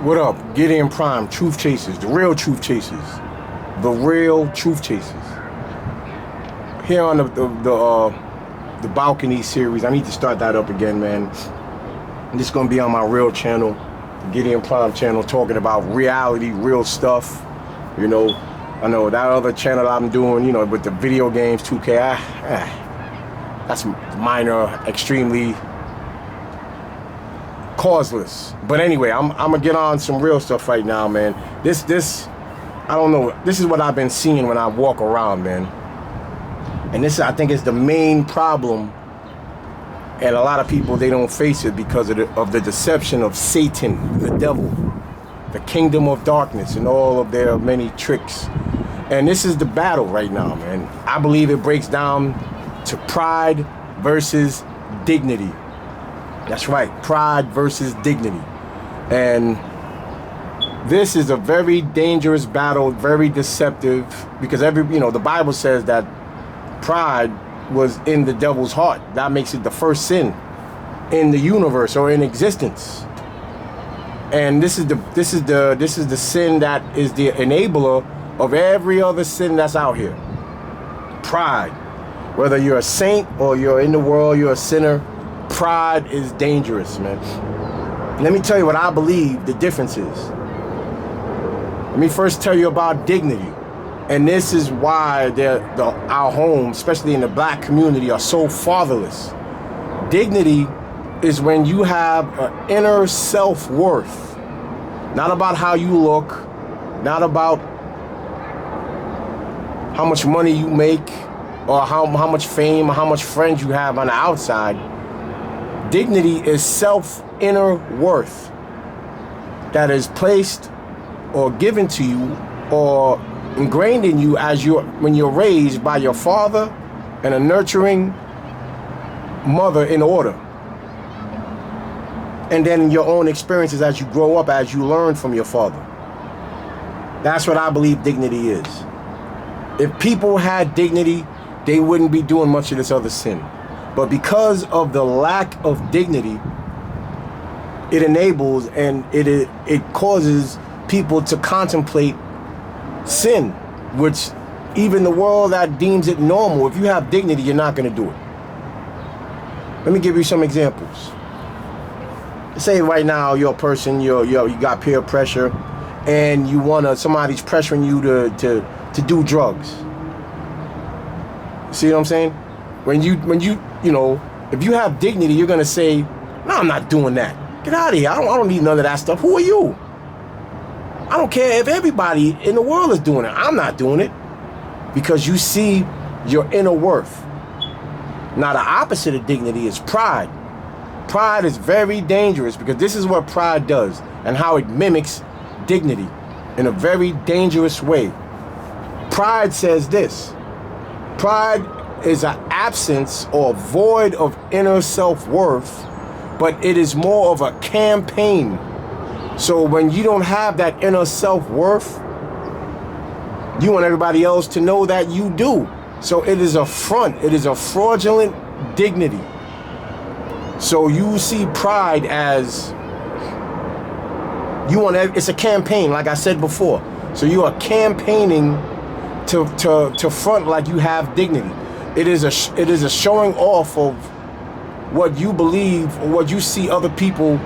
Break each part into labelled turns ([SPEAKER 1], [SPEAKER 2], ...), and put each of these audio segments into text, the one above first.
[SPEAKER 1] What up? Gideon Prime, Truth Chasers, the real Truth Chasers. The real Truth Chasers. Here on the balcony series, I need to start that up again, man. This is gonna be on my real channel, the Gideon Prime channel, talking about reality, real stuff. You know, I know that other channel I'm doing, you know, with the video games, 2K, that's minor, extremely causeless. But anyway, I'm gonna get on some real stuff right now, man. This I don't know, this is what I've been seeing when I walk around, man. And this, I think, is the main problem, and a lot of people, they don't face it because of the deception of Satan, the devil, the kingdom of darkness, and all of their many tricks. And this is the battle right now, man. I believe it breaks down to pride versus dignity. That's right, pride versus dignity. And this is a very dangerous battle, very deceptive, because the Bible says that pride was in the devil's heart. That makes it the first sin in the universe or in existence. And this is the sin that is the enabler of every other sin that's out here. Pride. Whether you're a saint or you're in the world, you're a sinner, pride is dangerous, man. Let me tell you what I believe the difference is. Let me first tell you about dignity. And this is why our homes, especially in the black community, are so fatherless. Dignity is when you have an inner self-worth. Not about how you look, not about how much money you make, or how much fame or how much friends you have on the outside. Dignity is self-inner worth that is placed or given to you or ingrained in you when you're raised by your father and a nurturing mother in order. And then your own experiences as you grow up, as you learn from your father. That's what I believe dignity is. If people had dignity, they wouldn't be doing much of this other sin. But because of the lack of dignity, it enables and it causes people to contemplate sin, which even the world that deems it normal, if you have dignity, you're not going to do it. Let me give you some examples. Say right now you're a person, you got peer pressure, and somebody's pressuring you to do drugs. See what I'm saying? When you if you have dignity, you're gonna say, no, I'm not doing that. Get out of here. I don't need none of that stuff. Who are you? I don't care if everybody in the world is doing it. I'm not doing it. Because you see your inner worth. Now the opposite of dignity is pride. Pride is very dangerous because this is what pride does and how it mimics dignity in a very dangerous way. Pride says this. Pride is an absence or void of inner self-worth, but it is more of a campaign. So when you don't have that inner self-worth, you want everybody else to know that you do. So it is a front. It is a fraudulent dignity. So you see pride as it's a campaign, like I said before. So you are campaigning to front like you have dignity. It is a showing off of what you believe or what you see other people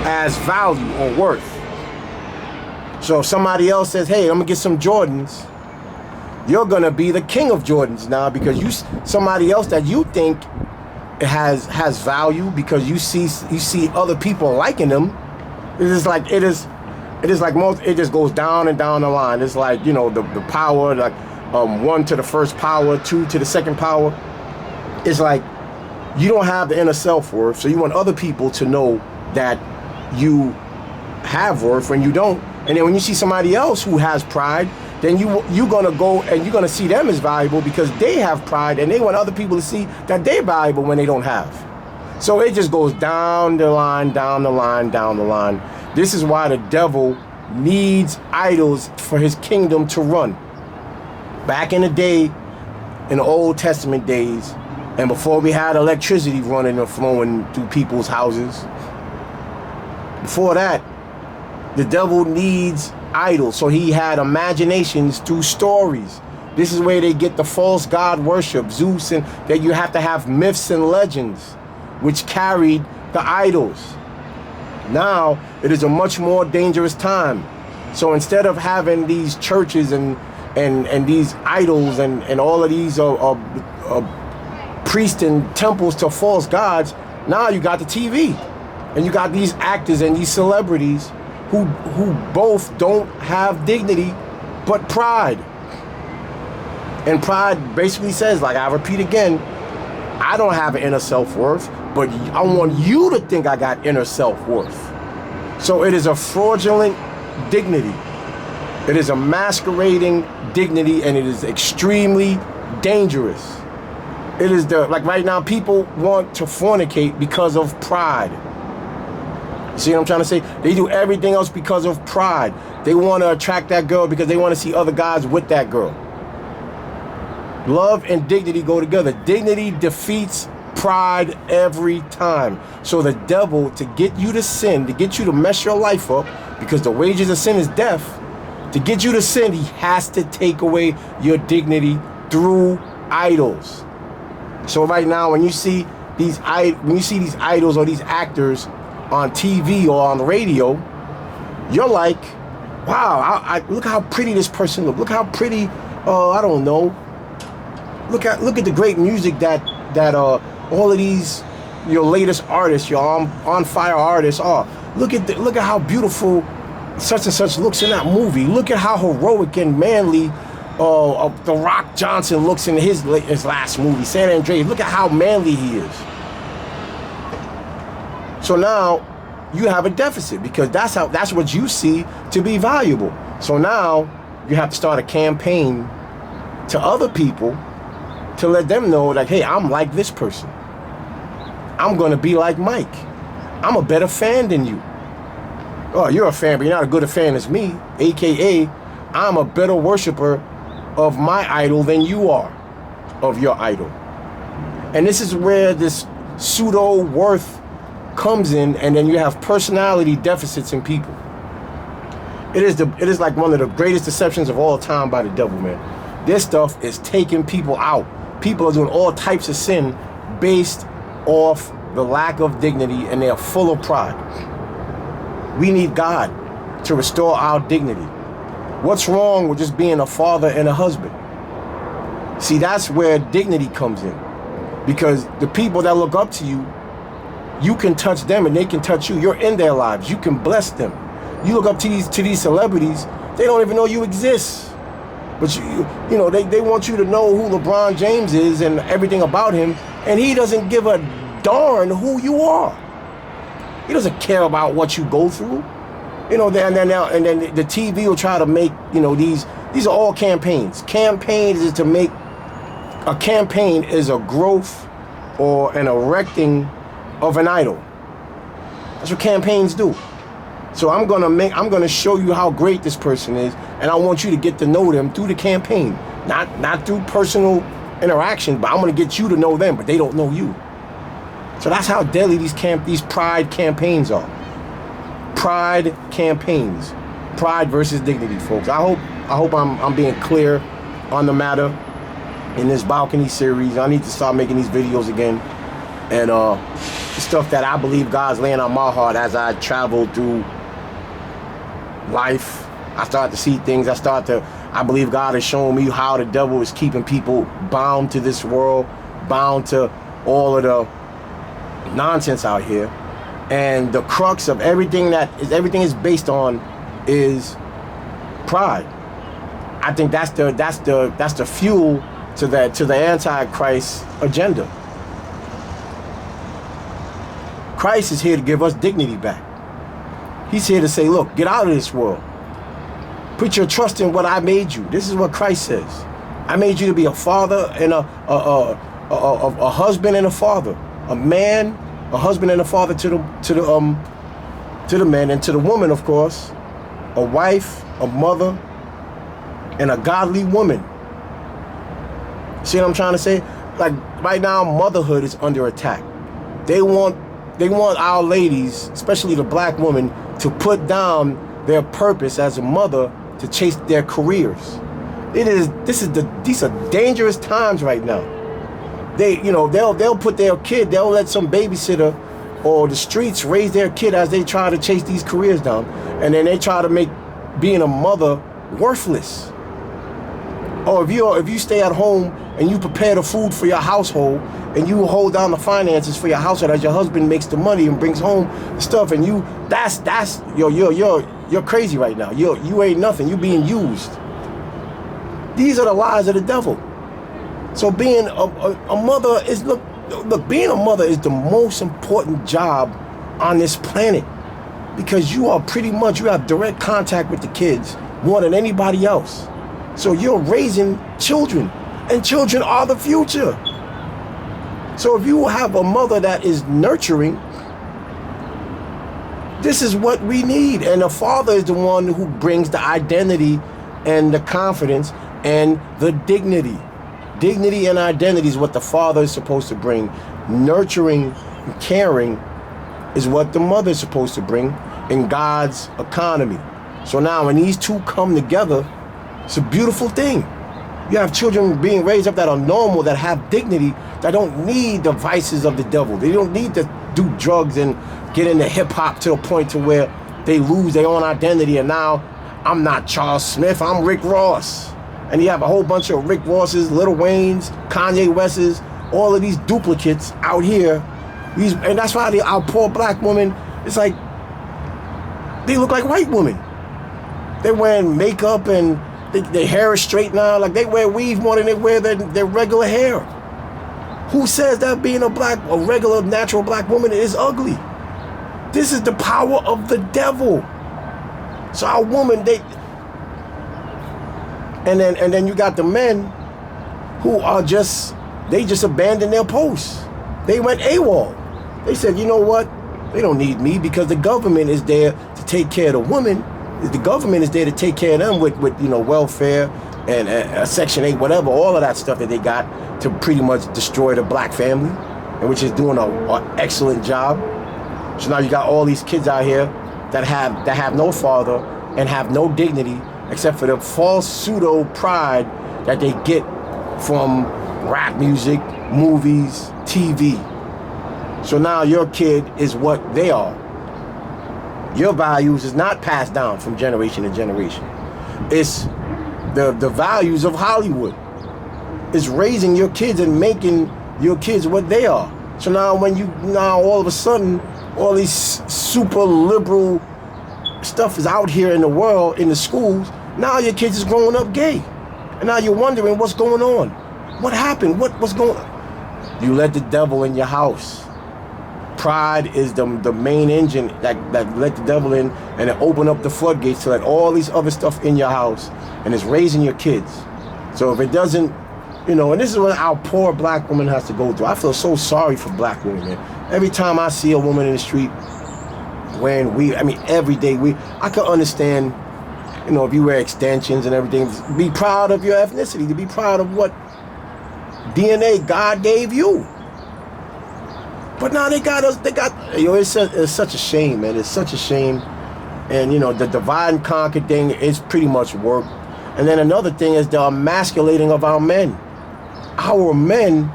[SPEAKER 1] as value or worth. So if somebody else says, hey, I'm gonna get some Jordans, you're gonna be the king of Jordans now because somebody else that you think has value because you see other people liking them. It just goes down and down the line. It's like, the power, like 1 to the first power, 2 to the second power. It's like you don't have the inner self-worth, so you want other people to know that you have worth when you don't. And then when you see somebody else who has pride, then you're gonna go and you're gonna see them as valuable because they have pride and they want other people to see that they're valuable when they don't have. So it just goes down the line, down the line, down the line. This is why the devil needs idols for his kingdom to run. Back in the day, in the Old Testament days, and before we had electricity running and flowing through people's houses, Before that, the devil needs idols. So he had imaginations through stories. This is where they get the false god worship, Zeus, and that you have to have myths and legends, which carried the idols. Now, it is a much more dangerous time. So instead of having these churches and these idols and all of these priests and temples to false gods, now you got the TV. And you got these actors and these celebrities who both don't have dignity, but pride. And pride basically says, like I repeat again, I don't have an inner self-worth, but I want you to think I got inner self-worth. So it is a fraudulent dignity. It is a masquerading dignity, and it is extremely dangerous. It is like right now, people want to fornicate because of pride. See what I'm trying to say? They do everything else because of pride. They want to attract that girl because they want to see other guys with that girl. Love and dignity go together. Dignity defeats pride every time. So the devil, to get you to sin, to get you to mess your life up, because the wages of sin is death, to get you to sin, he has to take away your dignity through idols. So right now, when you see these idols or these actors on TV or on the radio, you're like, wow, look how pretty this person looks. Look how pretty, I don't know. Look at the great music that all of these your latest artists, your on fire artists are. Look at how beautiful such and such looks in that movie. Look at how heroic and manly The Rock Johnson looks in his last movie, San Andreas. Look at how manly he is. So now you have a deficit, because that's what you see to be valuable. So now you have to start a campaign to other people to let them know, like, hey, I'm like this person. I'm gonna be like Mike. I'm a better fan than you. Oh, you're a fan, but you're not as good a fan as me. AKA, I'm a better worshiper of my idol than you are of your idol. And this is where this pseudo worth comes in, and then you have personality deficits in people. It is like one of the greatest deceptions of all time by the devil, man. This stuff is taking people out. People are doing all types of sin based off the lack of dignity, and they're full of pride. We need God to restore our dignity. What's wrong with just being a father and a husband? See, that's where dignity comes in. Because the people that look up to you, you can touch them and they can touch you. You're in their lives. You can bless them. You look up to these celebrities, they don't even know you exist. But you know, they want you to know who LeBron James is and everything about him, and he doesn't give a darn who you are. He doesn't care about what you go through. You know, and then the TV will try to make, you know, these are all campaigns. Campaigns is to make, a campaign is a growth or an erecting of an idol. That's what campaigns do. So I'm gonna show you how great this person is, and I want you to get to know them through the campaign, not through personal interaction, but I'm gonna get you to know them, but they don't know you. So that's how deadly these pride campaigns are. Pride campaigns, pride versus dignity, folks. I hope I'm being clear on the matter in this balcony series. I need to start making these videos again, and stuff that I believe God's laying on my heart as I travel through life. I start to see things. I believe God is showing me how the devil is keeping people bound to this world, bound to all of the nonsense out here. And the crux of everything is based on is pride. I think that's the fuel to the Antichrist agenda. Christ is here to give us dignity back. He's here to say, look, get out of this world. Put your trust in what I made you. This is what Christ says. I made you to be a father and a husband and a father, a man, a husband and a father to the man, and to the woman, of course, a wife, a mother, and a godly woman. See what I'm trying to say? Like right now, motherhood is under attack. They want they want our ladies, especially the black women, to put down their purpose as a mother to chase their careers. These are dangerous times right now. They'll put their kid, they'll let some babysitter or the streets raise their kid as they try to chase these careers down, and then they try to make being a mother worthless. Or if you stay at home and you prepare the food for your household and you hold down the finances for your household as your husband makes the money and brings home the stuff, and you're crazy right now. You ain't nothing. You being used. These are the lies of the devil. So being a mother is being a mother is the most important job on this planet, because you have direct contact with the kids more than anybody else. So you're raising children, and children are the future. So if you have a mother that is nurturing, this is what we need. And the father is the one who brings the identity and the confidence and the dignity. Dignity and identity is what the father is supposed to bring. Nurturing and caring is what the mother is supposed to bring in God's economy. So now when these two come together, it's a beautiful thing. You have children being raised up that are normal, that have dignity, that don't need the vices of the devil. They don't need to do drugs and get into hip hop to a point to where they lose their own identity. And now I'm not Charles Smith, I'm Rick Ross. And you have a whole bunch of Rick Rosses, Lil Waynes, Kanye Wests, all of these duplicates out here. And that's why our poor black women, it's like, they look like white women. They're wearing makeup and their hair is straight now. Like, they wear weave more than they wear their regular hair. Who says that being a regular, natural black woman is ugly? This is the power of the devil. So our woman, and then you got the men who are they just abandoned their posts. They went AWOL. They said, you know what? They don't need me, because the government is there to take care of the women. The government is there to take care of them with welfare and Section 8, whatever, all of that stuff that they got to pretty much destroy the black family, and which is doing an excellent job. So now you got all these kids out here that have no father and have no dignity except for the false pseudo pride that they get from rap music, movies, TV. So now your kid is what they are. Your values is not passed down from generation to generation. It's the values of Hollywood. It's raising your kids and making your kids what they are. So now all of a sudden, all these super liberal stuff is out here in the world, in the schools. Now your kids is growing up gay. And now you're wondering what's going on. What happened? What's going on? You let the devil in your house. Pride is the main engine that let the devil in, and it open up the floodgates to let all these other stuff in your house, and it's raising your kids. So if it doesn't, and this is what our poor black woman has to go through. I feel so sorry for black women, man. Every time I see a woman in the street wearing weave, every day I can understand, if you wear extensions and everything, be proud of your ethnicity, to be proud of what DNA God gave you. But now it's such a shame, man. It's such a shame. And, the divide and conquer thing is pretty much work. And then another thing is the emasculating of our men. Our men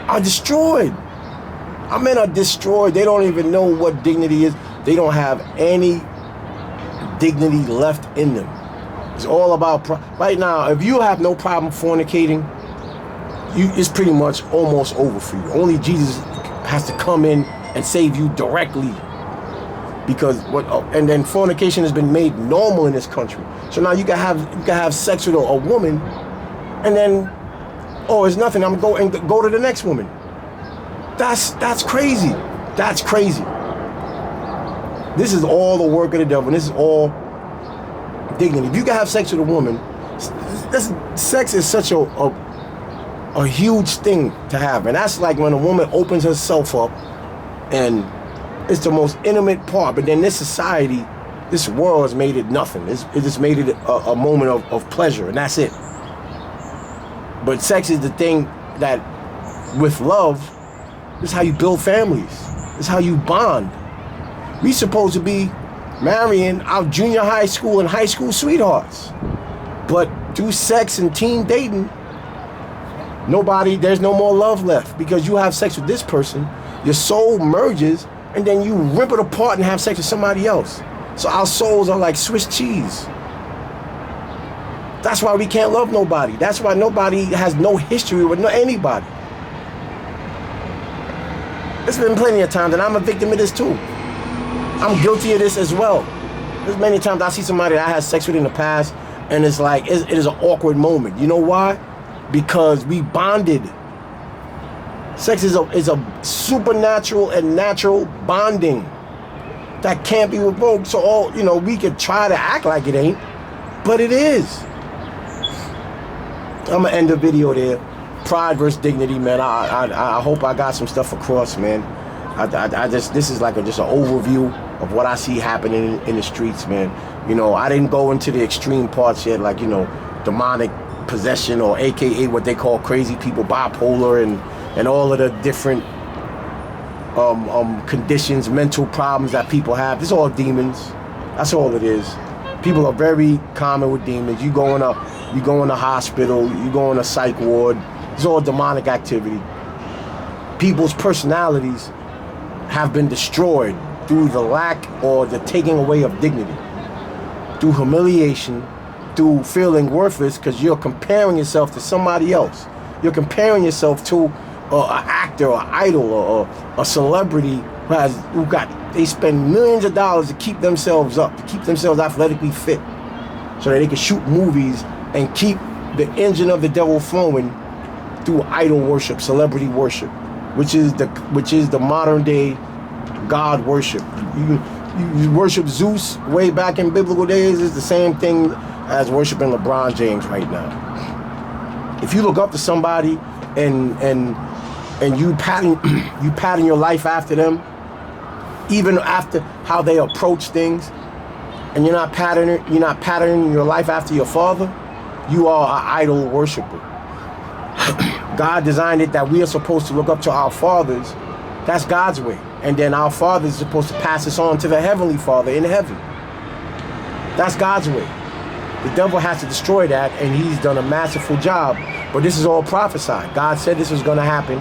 [SPEAKER 1] are destroyed. Our men are destroyed. They don't even know what dignity is. They don't have any dignity left in them. It's all about right now. If you have no problem fornicating, it's pretty much almost over for you. Only Jesus has to come in and save you directly, because and then fornication has been made normal in this country. So now you can have sex with a woman, and then it's nothing. I'm going to go to the next woman. That's crazy. That's crazy. This is all the work of the devil. And this is all dignity. If you can have sex with a woman, sex is such a huge thing to have. And that's like when a woman opens herself up, and it's the most intimate part. But then this society, this world has made it nothing. It just made it a moment of pleasure, and that's it. But sex is the thing that, with love, this is how you build families. It's how you bond. We supposed to be marrying our junior high school and high school sweethearts. But through sex and teen dating, there's no more love left, because you have sex with this person, your soul merges, and then you rip it apart and have sex with somebody else. So our souls are like Swiss cheese. That's why we can't love nobody. That's why nobody has no history with anybody. There's been plenty of times, and I'm a victim of this too. I'm guilty of this as well. There's many times I see somebody that I had sex with in the past, and it's like, it is an awkward moment. You know why? Because we bonded. Sex is a supernatural and natural bonding that can't be revoked. So we could try to act like it ain't, but it is. I'm gonna end the video there. Pride versus dignity, man. I hope I got some stuff across, man. This is like just an overview of what I see happening in the streets, man. I didn't go into the extreme parts yet, like demonic possession, or AKA what they call crazy people, bipolar, and all of the different conditions, mental problems that people have. It's all demons. That's all it is. People are very common with demons. You go in a hospital, you go in a psych ward. It's all demonic activity. People's personalities have been destroyed through the lack or the taking away of dignity, through humiliation, through feeling worthless because you're comparing yourself to somebody else. You're comparing yourself to an actor or idol or a celebrity they spend millions of dollars to keep themselves up, to keep themselves athletically fit, so that they can shoot movies and keep the engine of the devil flowing through idol worship, celebrity worship, which is the modern day God worship. You worship Zeus way back in biblical days. It's the same thing as worshiping LeBron James right now. If you look up to somebody and you pattern your life after them, even after how they approach things, and you're not patterning your life after your father, you are an idol worshiper. God designed it that we are supposed to look up to our fathers. That's God's way. And then our father is supposed to pass this on to the heavenly Father in heaven. That's God's way. The devil has to destroy that, and he's done a masterful job. But this is all prophesied. God said this was going to happen.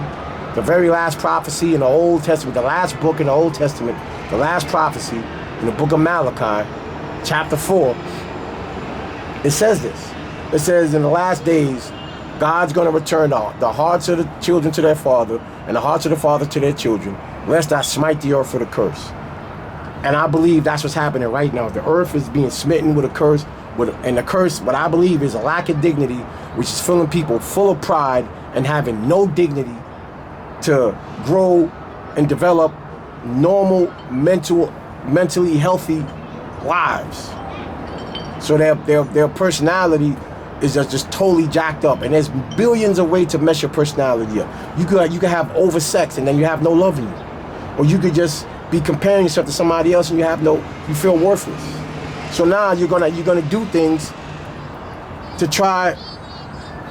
[SPEAKER 1] The very last prophecy in the Old Testament, the last book in the Old Testament, the last prophecy in the book of Malachi, chapter 4, it says this. It says, in the last days, God's going to return the hearts of the children to their father, and the hearts of the father to their children, lest I smite the earth with a curse. And I believe that's what's happening right now. The earth is being smitten with a curse, and the curse, what I believe, is a lack of dignity, which is filling people full of pride and having no dignity to grow and develop normal, mentally healthy lives. So their personality is just totally jacked up, and there's billions of ways to mess your personality up. You could have oversex and then you have no love in you, or you could just be comparing yourself to somebody else and you feel worthless. So now you're gonna do things to try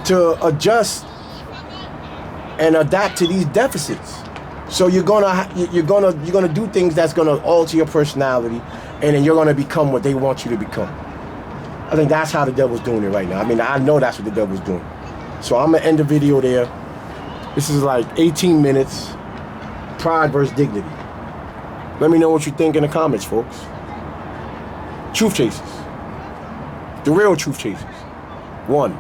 [SPEAKER 1] to adjust and adapt to these deficits. So you're gonna do things that's gonna alter your personality, and then you're gonna become what they want you to become. I think that's how the devil's doing it right now. I mean, I know that's what the devil's doing. So I'm gonna end the video there. This is like 18 minutes. Pride versus dignity. Let me know what you think in the comments, folks. Truth chasers. The real truth chasers. 1.